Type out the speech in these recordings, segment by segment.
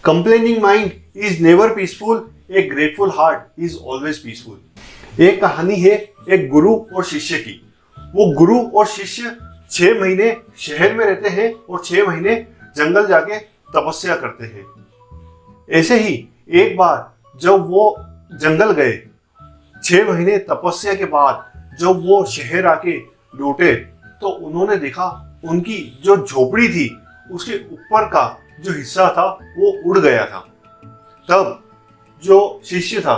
Complaining mind is never peaceful, A grateful heart is always peaceful. एक कहानी है एक गुरु और शिष्य की। वो गुरु और शिष्य 6 महीने शहर में रहते हैं और 6 महीने जंगल जाके तपस्या करते हैं। ऐसे ही एक बार जब वो जंगल गए, 6 महीने तपस्या के बाद जब वो शहर आके लौटे तो उन्होंने देखा उनकी जो झोपड़ी थी उसके ऊपर का जो हिस्सा था वो उड़ गया था। तब जो शिष्य था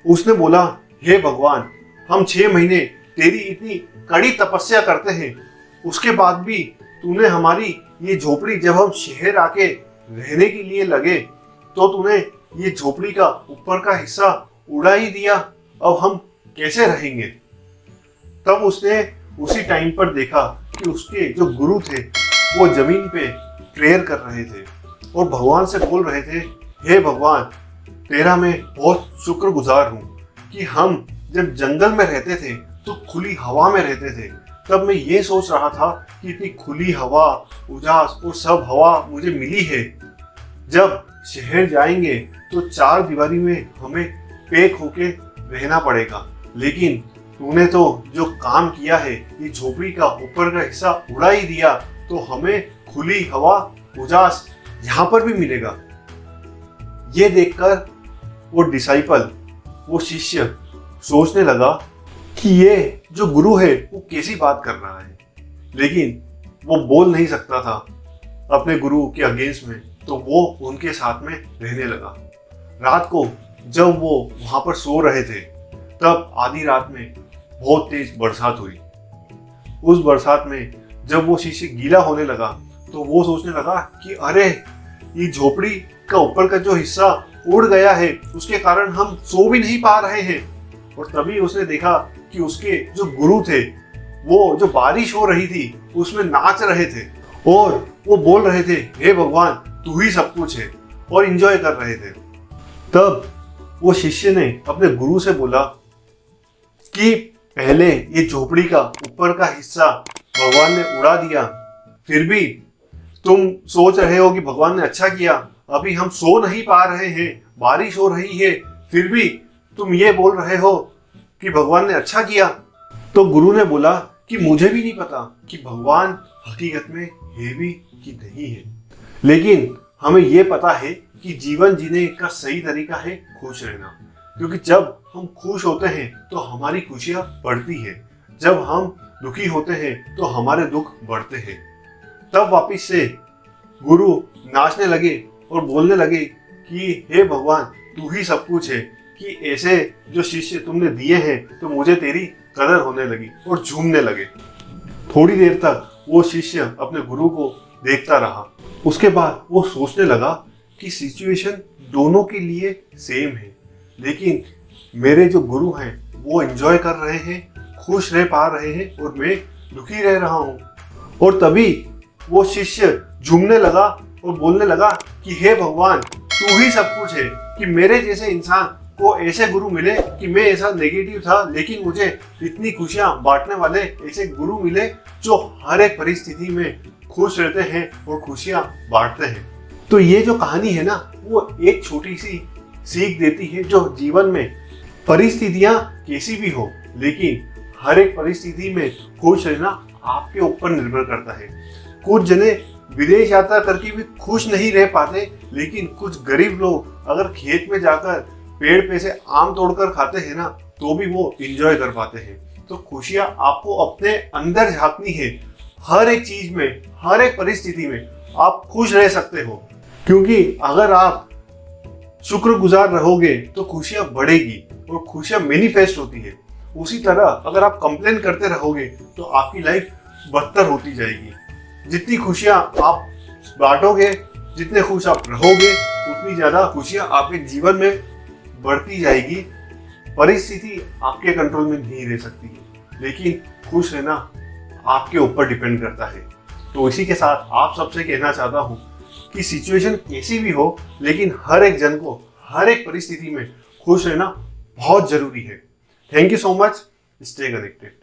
उसने बोला, हे भगवान, हम 6 महीने तेरी इतनी कड़ी तपस्या करते हैं, उसके बाद भी तूने हमारी ये झोपड़ी, जब हम शहर आके रहने के लिए लगे तो तूने ये झोपड़ी का ऊपर का हिस्सा उड़ा ही दिया। अब हम कैसे रहेंगे? तब उसने उसी टाइम पर देखा कि उसके जो गुरु थे वो जमीन पे प्रेयर कर रहे थे और भगवान से बोल रहे थे, हे भगवान, तेरा मैं बहुत शुक्रगुजार हूँ कि हम जब जंगल में रहते थे तो खुली हवा में रहते थे, तब मैं ये सोच रहा था कि इतनी खुली हवा, उजास और सब हवा मुझे मिली है। जब शहर जाएंगे तो 4 दीवारी में हमें पैक होके रहना पड़ेगा, लेकिन तूने तो जो काम किया है, ये झोपड़ी का ऊपर का हिस्सा उड़ा ही दिया, तो हमें खुली हवा, उजास यहाँ पर भी मिलेगा। ये देखकर वो डिसाइपल, वो शिष्य सोचने लगा कि ये जो गुरु है वो कैसी बात कर रहा है, लेकिन वो बोल नहीं सकता था अपने गुरु के अगेंस्ट में, तो वो उनके साथ में रहने लगा। रात को जब वो वहां पर सो रहे थे तब आधी रात में बहुत तेज बरसात हुई। उस बरसात में जब वो शिष्य गीला होने लगा तो वो सोचने लगा कि अरे, ये झोपड़ी का ऊपर का जो हिस्सा उड़ गया है, उसके कारण हम सो भी नहीं पा रहे हैं। और तभी उसने देखा कि उसके जो गुरु थे वो जो बारिश हो रही थी उसमें नाच रहे थे और वो बोल रहे थे, हे भगवान, तू ही सब कुछ है, और एंजॉय कर रहे थे। तब वो शिष्य ने अपने गुरु से बोला कि पहले ये झोपड़ी का ऊपर का हिस्सा भगवान ने उड़ा दिया, फिर भी तुम सोच रहे हो कि भगवान ने अच्छा किया। अभी हम सो नहीं पा रहे हैं, बारिश हो रही है, फिर भी तुम ये बोल रहे हो कि भगवान ने अच्छा किया। तो गुरु ने बोला कि मुझे भी नहीं पता कि भगवान हकीकत में है भी कि नहीं है, लेकिन हमें ये पता है कि जीवन जीने का सही तरीका है खुश रहना, क्योंकि जब हम खुश होते हैं तो हमारी खुशियां बढ़ती है, जब हम दुखी होते हैं तो हमारे दुख बढ़ते हैं। तब वापिस से गुरु नाचने लगे और बोलने लगे कि हे भगवान, तू ही सब कुछ है, कि ऐसे जो शिष्य तुमने दिए हैं तो मुझे तेरी कदर होने लगी, और झूमने लगे। थोड़ी देर तक वो शिष्य अपने गुरु को देखता रहा। उसके बाद वो सोचने लगा कि सिचुएशन दोनों के लिए सेम है, लेकिन मेरे जो गुरु हैं वो एंजॉय कर रहे हैं, खुश रह पा रहे हैं, और मैं दुखी रह रहा हूँ। और तभी वो शिष्य झूमने लगा और बोलने लगा कि हे भगवान, तू ही सब कुछ है, कि मेरे जैसे इंसान को ऐसे गुरु मिले, कि मैं ऐसा नेगेटिव था लेकिन मुझे इतनी खुशियां बांटने वाले ऐसे गुरु मिले जो हर एक परिस्थिति में खुश रहते हैं और खुशियां बांटते हैं। तो ये जो कहानी है ना, वो एक छोटी सी सीख देती है, जो जीवन में परिस्थितियां कैसी भी हो, लेकिन हर एक परिस्थिति में खुश रहना आपके ऊपर निर्भर करता है। कुछ जने विदेश यात्रा करके भी खुश नहीं रह पाते, लेकिन कुछ गरीब लोग अगर खेत में जाकर पेड़ पे से आम तोड़कर खाते हैं ना, तो भी वो एंजॉय कर पाते हैं। तो खुशियां आपको अपने अंदर झांकनी है। हर एक चीज में, हर एक परिस्थिति में आप खुश रह सकते हो, क्योंकि अगर आप शुक्रगुजार रहोगे तो खुशियां बढ़ेगी और खुशियां मैनिफेस्ट होती है। उसी तरह अगर आप कंप्लेन करते रहोगे तो आपकी लाइफ बदतर होती जाएगी। जितनी खुशियां आप बांटोगे, जितने खुश आप रहोगे, उतनी ज्यादा खुशियां आपके जीवन में बढ़ती जाएगी। परिस्थिति आपके कंट्रोल में नहीं रह सकती है, लेकिन खुश रहना आपके ऊपर डिपेंड करता है। तो इसी के साथ आप सबसे कहना चाहता हूँ कि सिचुएशन कैसी भी हो, लेकिन हर एक जन को हर एक परिस्थिति में खुश रहना बहुत जरूरी है। Thank you so much. Stay connected.